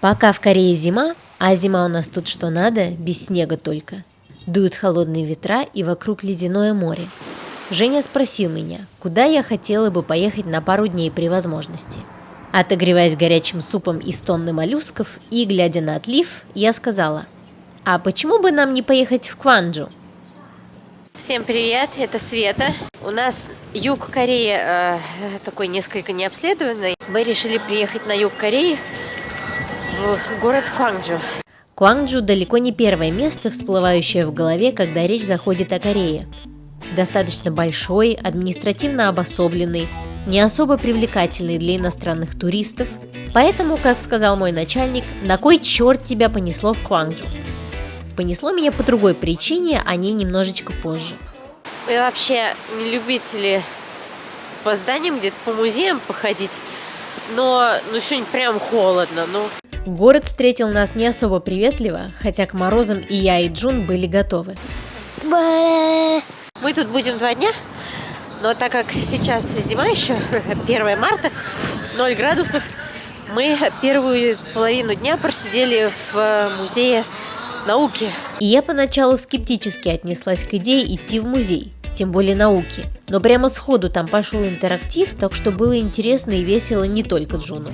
Пока в Корее зима, а зима у нас тут что надо, без снега только. Дуют холодные ветра и вокруг ледяное море. Женя спросил меня, куда я хотела бы поехать на пару дней при возможности. Отогреваясь горячим супом из тонны моллюсков и глядя на отлив, я сказала: а почему бы нам не поехать в Кванджу? Всем привет, это Света. У нас юг Кореи такой несколько необследованный. Мы решили приехать на юг Кореи, в город Кванджу. Кванджу далеко не первое место, всплывающее в голове, когда речь заходит о Корее. Достаточно большой, административно обособленный, не особо привлекательный для иностранных туристов. Поэтому, как сказал мой начальник, на кой черт тебя понесло в Кванджу? Понесло меня по другой причине, о ней немножечко позже. Мы вообще не любители по зданиям, где-то по музеям походить, но сегодня прям холодно. Город встретил нас не особо приветливо, хотя к морозам и я, и Джун были готовы. Мы тут будем 2 дня, но так как сейчас зима еще, 1 марта, 0 градусов, мы первую половину дня просидели в музее науки. И я поначалу скептически отнеслась к идее идти в музей, тем более науки. Но прямо сходу там пошел интерактив, так что было интересно и весело не только Джуну.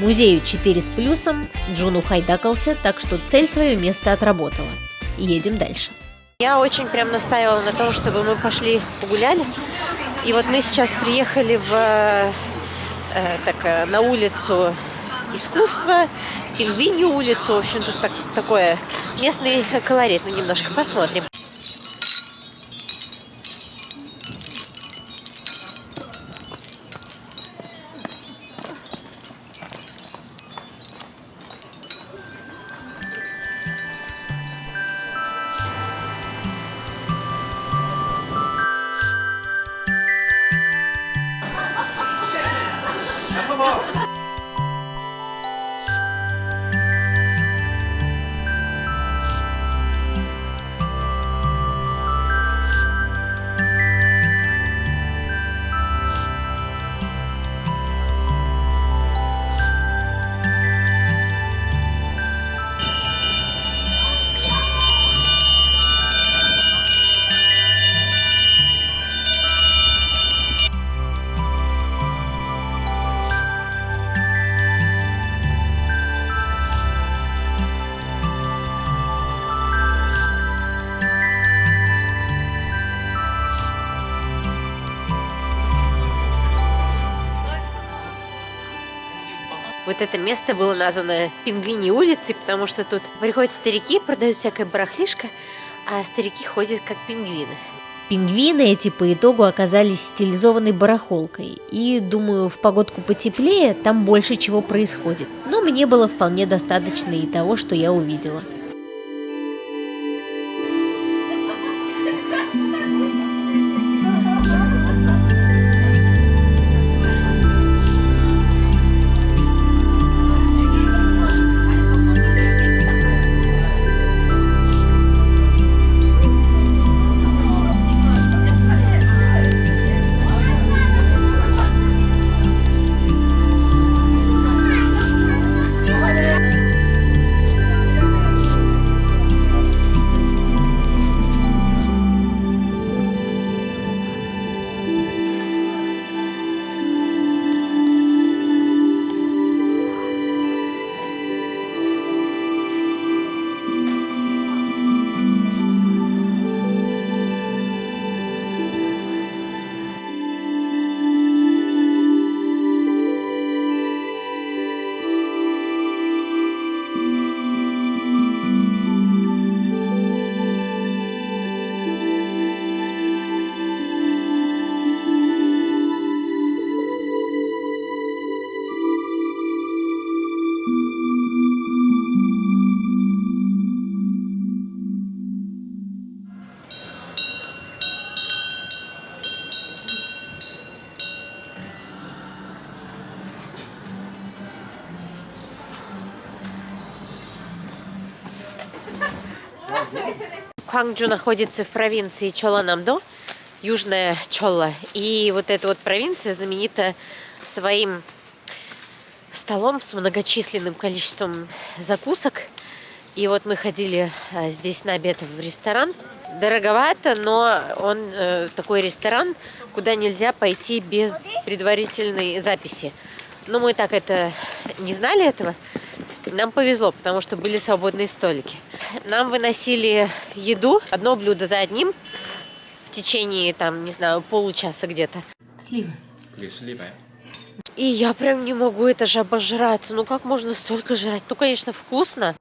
Музею 4 с плюсом, Джун ухайдакался, так что цель свое место отработала. Едем дальше. Я очень прям настаивала на том, чтобы мы пошли погуляли. И вот мы сейчас приехали на улицу искусства, Пингвинью улицу. В общем, тут такое местный колорит. Немножко посмотрим. Вот это место было названо Пингвиньей улицей, потому что тут приходят старики, продают всякое барахлишко, а старики ходят как пингвины. Пингвины эти по итогу оказались стилизованной барахолкой, и, думаю, в погодку потеплее там больше чего происходит. Но мне было вполне достаточно и того, что я увидела. Кванджу находится в провинции Чоланамдо, Южная Чолла. И вот эта вот провинция знаменита своим столом с многочисленным количеством закусок. И вот мы ходили здесь на обед в ресторан. Дороговато, но он такой ресторан, куда нельзя пойти без предварительной записи. Но мы так это не знали этого. Нам повезло, потому что были свободные столики. Нам выносили еду, одно блюдо за одним, в течение, там, не знаю, получаса где-то. Слива. И я прям не могу, это же обожраться. Ну как можно столько жрать? Ну, конечно, вкусно.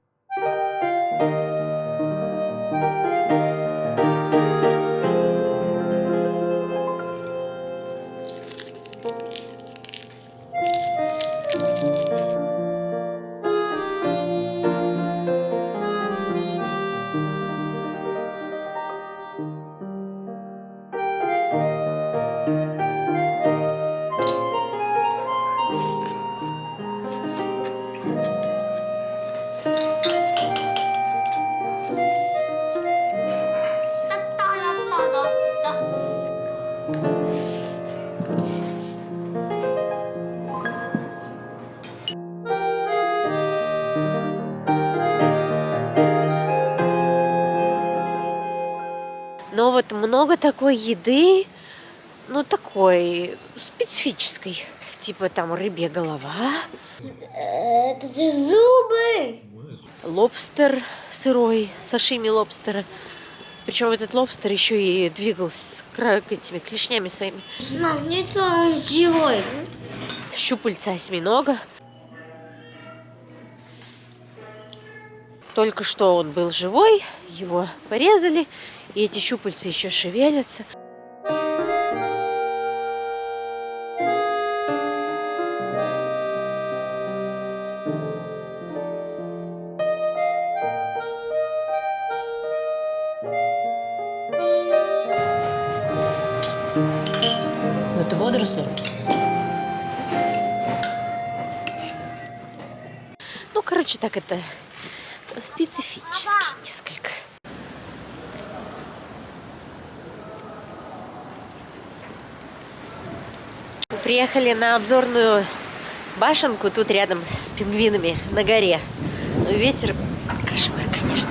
Но вот много такой еды, ну такой специфической. Типа там рыбья голова. Это же зубы! Лобстер сырой, сашими лобстера. Причем этот лобстер еще и двигался этими клешнями своими. Мам, лицо живой. Щупальца осьминога. Только что он был живой, его порезали, и эти щупальца еще шевелятся. Это водоросли. Ну, короче, так это специфически несколько. Приехали на обзорную башенку, тут рядом с пингвинами на горе. Ну, ветер кошмар, конечно.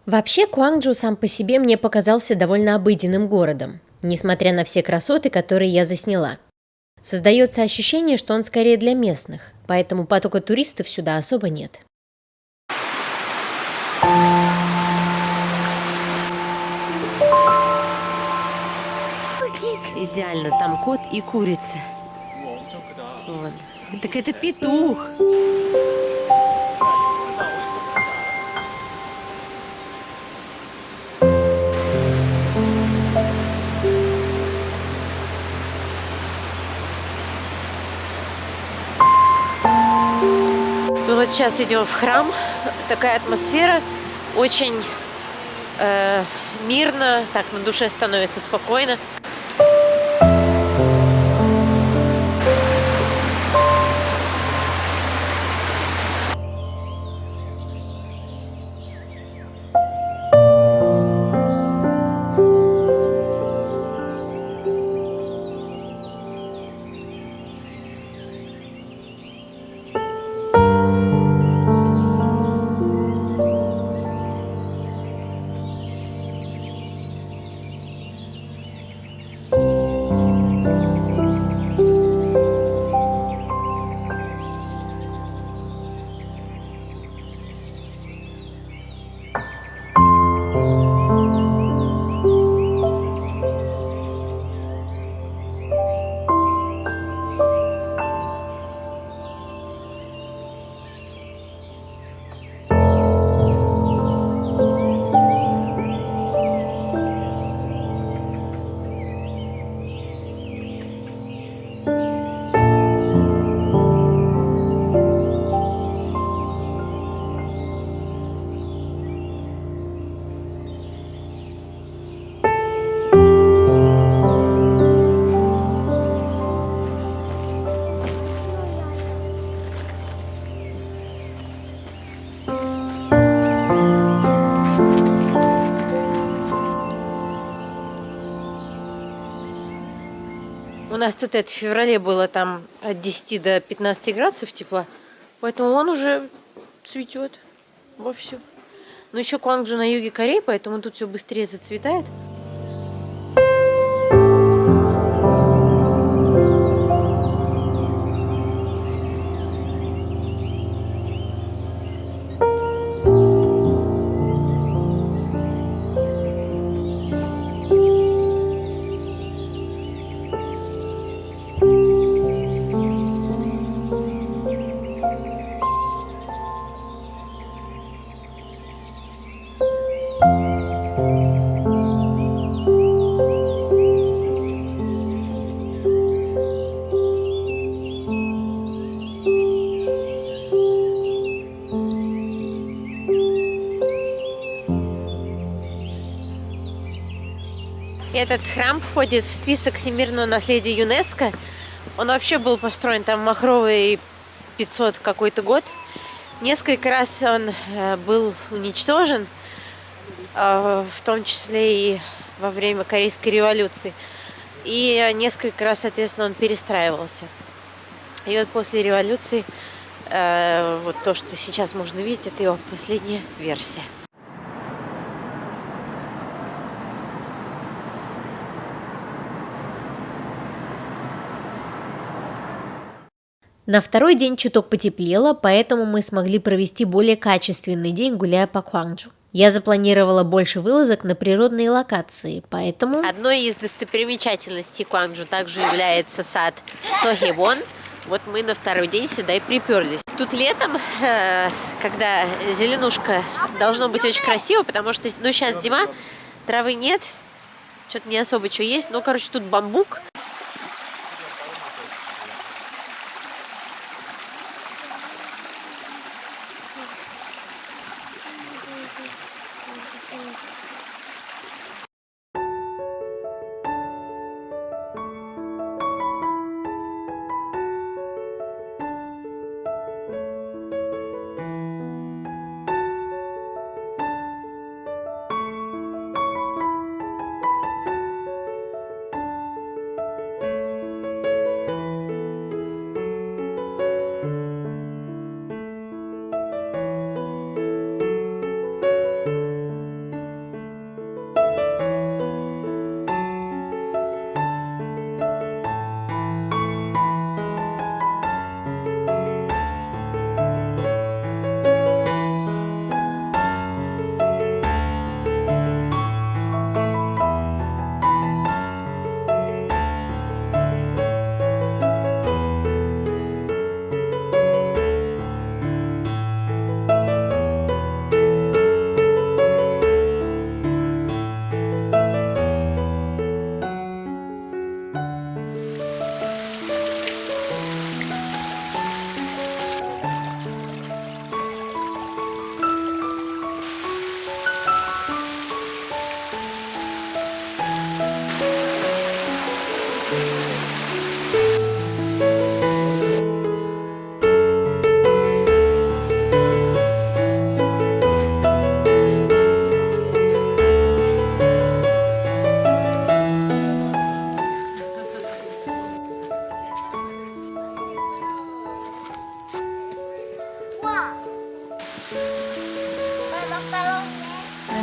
Вообще, Кванджу сам по себе мне показался довольно обыденным городом, несмотря на все красоты, которые я засняла. Создается ощущение, что он скорее для местных, поэтому потока туристов сюда особо нет. Идеально, там кот и курица. Вон. Так это петух. Вот сейчас идем в храм. Такая атмосфера, очень мирно, так на душе становится спокойно. У нас тут это в феврале было там от 10 до 15 градусов тепла, поэтому он уже цветет вовсю. Но еще Кванджу на юге Кореи, поэтому тут все быстрее зацветает. Этот храм входит в список всемирного наследия ЮНЕСКО. Он вообще был построен там в махровый 500 какой-то год. Несколько раз он был уничтожен, в том числе и во время Корейской революции. И несколько раз, соответственно, он перестраивался. И вот после революции вот то, что сейчас можно видеть, это его последняя версия. На второй день чуток потеплело, поэтому мы смогли провести более качественный день, гуляя по Кванджу. Я запланировала больше вылазок на природные локации, поэтому... Одной из достопримечательностей Кванджу также является сад Сохевон. Вот мы на второй день сюда и приперлись. Тут летом, когда зеленушка, должно быть очень красиво, потому что, ну, сейчас зима, травы нет, что-то не особо что есть. Ну, короче, тут бамбук.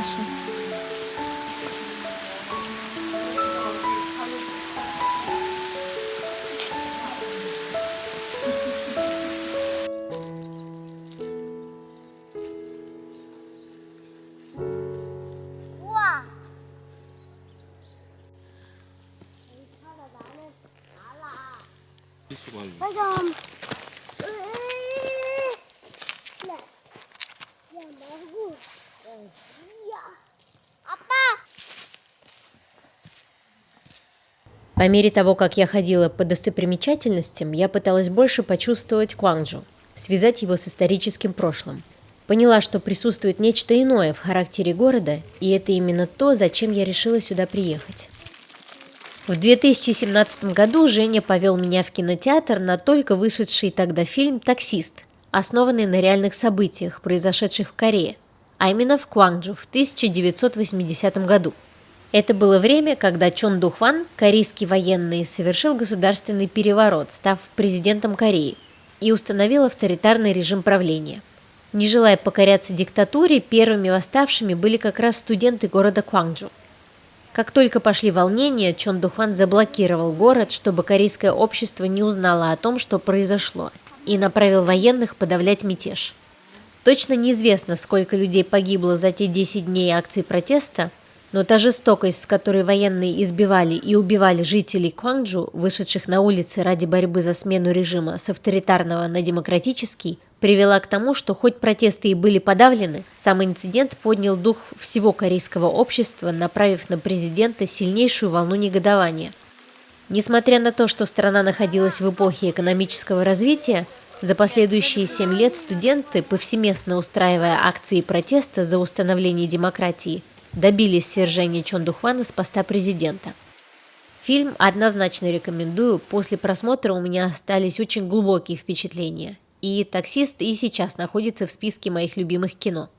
наши. Пойдем. Я могу. По мере того, как я ходила по достопримечательностям, я пыталась больше почувствовать Кванджу, связать его с историческим прошлым. Поняла, что присутствует нечто иное в характере города, и это именно то, зачем я решила сюда приехать. В 2017 году Женя повел меня в кинотеатр на только вышедший тогда фильм «Таксист», основанный на реальных событиях, произошедших в Корее, а именно в Кванджу в 1980 году. Это было время, когда Чон Дух Ван, корейский военный, совершил государственный переворот, став президентом Кореи, и установил авторитарный режим правления. Не желая покоряться диктатуре, первыми восставшими были как раз студенты города Кванджу. Как только пошли волнения, Чон Дух Ван заблокировал город, чтобы корейское общество не узнало о том, что произошло, и направил военных подавлять мятеж. Точно неизвестно, сколько людей погибло за те 10 дней акций протеста, но та жестокость, с которой военные избивали и убивали жителей Кванджу, вышедших на улицы ради борьбы за смену режима с авторитарного на демократический, привела к тому, что хоть протесты и были подавлены, сам инцидент поднял дух всего корейского общества, направив на президента сильнейшую волну негодования. Несмотря на то, что страна находилась в эпохе экономического развития, за последующие 7 лет студенты, повсеместно устраивая акции протеста за установление демократии, добились свержения Чон Дух Вана с поста президента. Фильм однозначно рекомендую, после просмотра у меня остались очень глубокие впечатления. И «Таксист» и сейчас находится в списке моих любимых кино.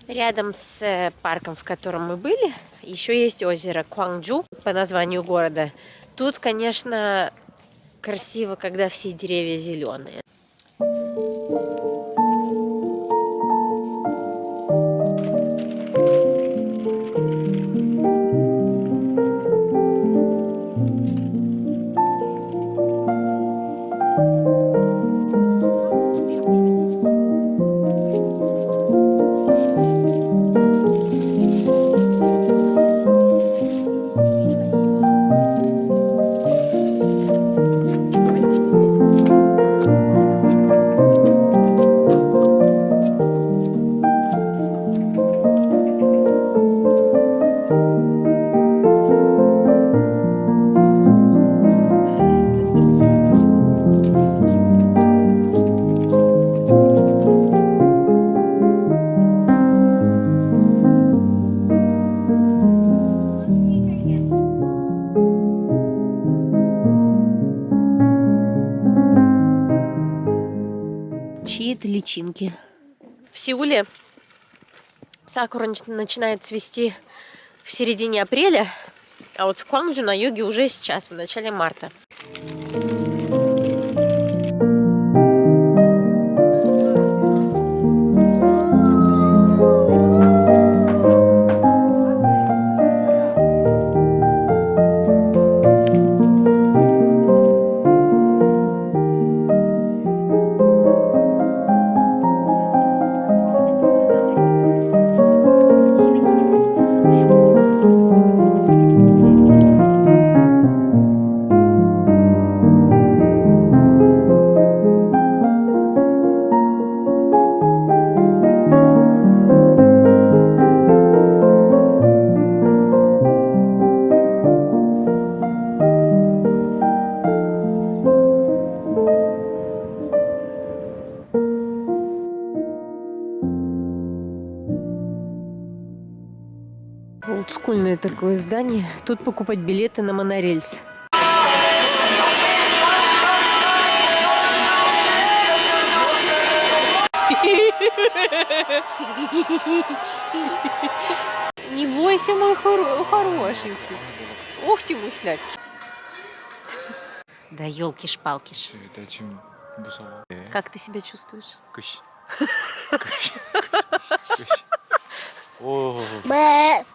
Рядом с парком, в котором мы были, еще есть озеро Кванджу по названию города. Тут, конечно, красиво, когда все деревья зеленые. Чьи-то личинки. В Сеуле сакура начинает цвести в середине апреля, а вот в Кванджу на юге уже сейчас, в начале марта. Олдскульное такое здание. Тут покупать билеты на монорельс. Не бойся, мой хорошенький. Ох ты, мыслять. Да елки-шпалки. Это о чем? 무서워. 네. Как ты себя чувствуешь? 끝이. 끝이. 오, Бэ.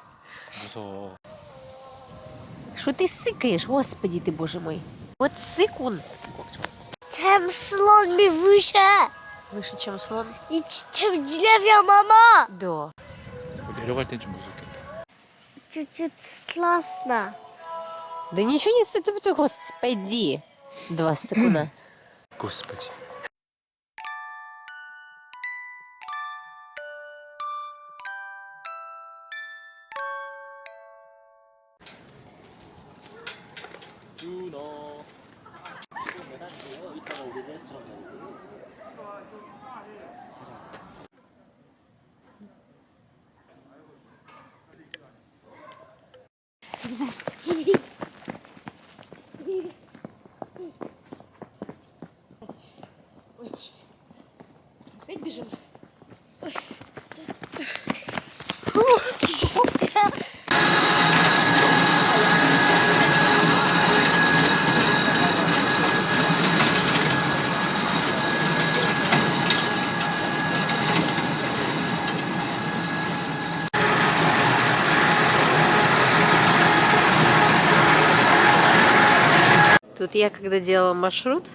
무서워. Что ты сыкаешь, господи ты, боже мой. Вот сыкун. Чем слон ми выше. Выше, чем слон? И чем деревья, мама. Да. 내려갈 땐 좀 무섭겠다. Чуть-чуть страшно. Да ничего не сыпь, господи. Два сыкуна. Господи. 준호. 이따가 우리 레스토랑 가고. Опять бежим. Тут я, когда делала маршрут,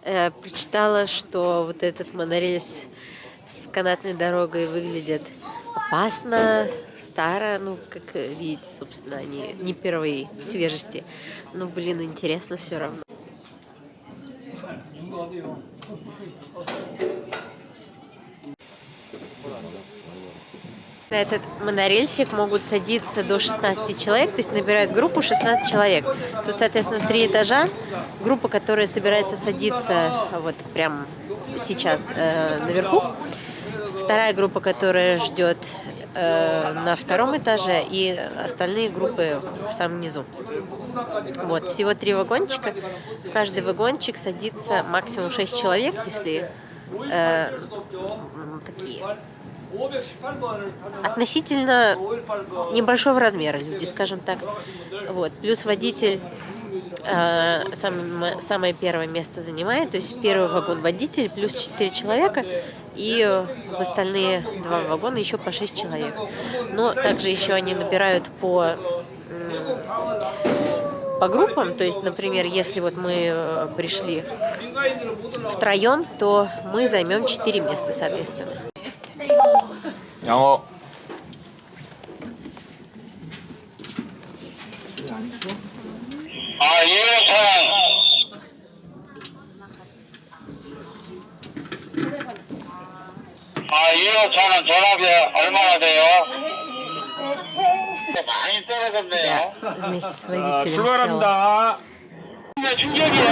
прочитала, что вот этот монорельс с канатной дорогой выглядит опасно, старо, ну, как видите, собственно, они не первой свежести. Ну, блин, интересно все равно. На этот монорельсик могут садиться до 16 человек, то есть набирают группу 16 человек. Тут, соответственно, 3 этажа. Группа, которая собирается садиться вот прям сейчас наверху. Вторая группа, которая ждет на втором этаже, и остальные группы в самом низу. Вот, всего 3 вагончика. В каждый вагончик садится максимум 6 человек, если такие относительно небольшого размера люди, скажем так. Вот. Плюс водитель самое первое место занимает, то есть первый вагон водитель плюс 4 человека, и в остальные 2 вагона еще по 6 человек. Но также еще они набирают по группам, то есть, например, если вот мы пришли втроем, то мы займем 4 места, соответственно. 양어. 아, 2호선. 아, 2호선은 전압이 얼마나 돼요? 많이 떨어졌네요. Я вместе с водителем села. 출발합니다. 충격이에요.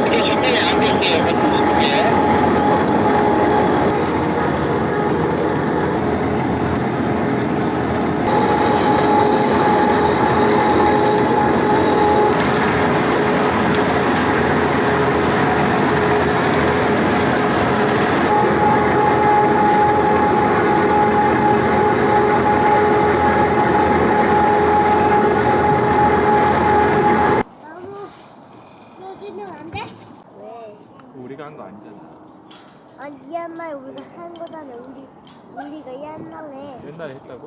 이게 준비가 안 됐어요. 예. 너무 요즘은 안 돼? 왜? 우리가 한 거 아니잖아. 아니 옛날에 우리가 한 거잖아. 우리가 옛날에 옛날에 했다고?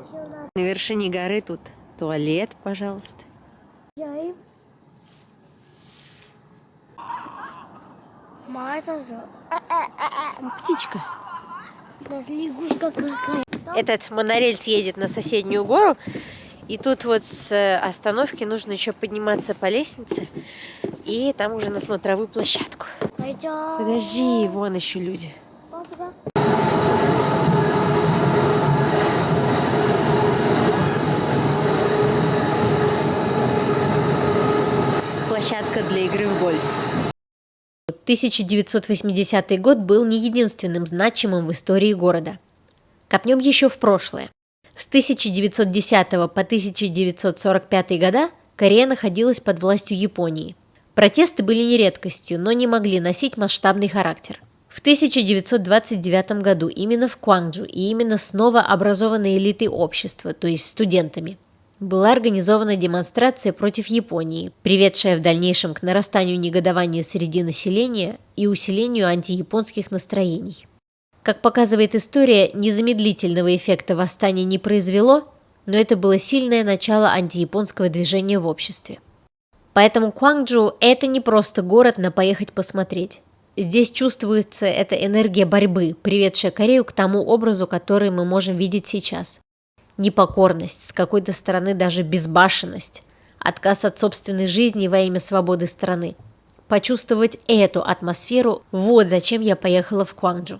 시원한 На вершине горы тут туалет, пожалуйста. 여임. 맞았어. Птичка. 나 лягушка какая. Этот монорельс едет на соседнюю гору, и тут вот с остановки нужно еще подниматься по лестнице, и там уже на смотровую площадку. пойдем. Подожди, вон еще люди. Папа. Площадка для игры в гольф. 1980 год был не единственным значимым в истории города. Копнем еще в прошлое. С 1910 по 1945 года Корея находилась под властью Японии. Протесты были не редкостью, но не могли носить масштабный характер. В 1929 году именно в Кванджу и именно с новообразованной элитой общества, то есть студентами, была организована демонстрация против Японии, приведшая в дальнейшем к нарастанию негодования среди населения и усилению антияпонских настроений. Как показывает история, незамедлительного эффекта восстание не произвело, но это было сильное начало антияпонского движения в обществе. Поэтому Кванджу – это не просто город на поехать посмотреть. Здесь чувствуется эта энергия борьбы, приведшая Корею к тому образу, который мы можем видеть сейчас. Непокорность, с какой-то стороны даже безбашенность, отказ от собственной жизни во имя свободы страны. Почувствовать эту атмосферу – вот зачем я поехала в Кванджу.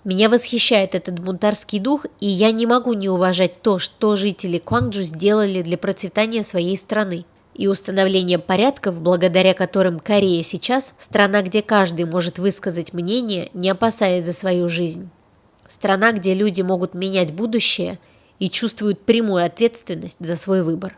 Меня восхищает этот бунтарский дух, и я не могу не уважать то, что жители Кванджу сделали для процветания своей страны и установления порядков, благодаря которым Корея сейчас – страна, где каждый может высказать мнение, не опасаясь за свою жизнь. Страна, где люди могут менять будущее и чувствуют прямую ответственность за свой выбор.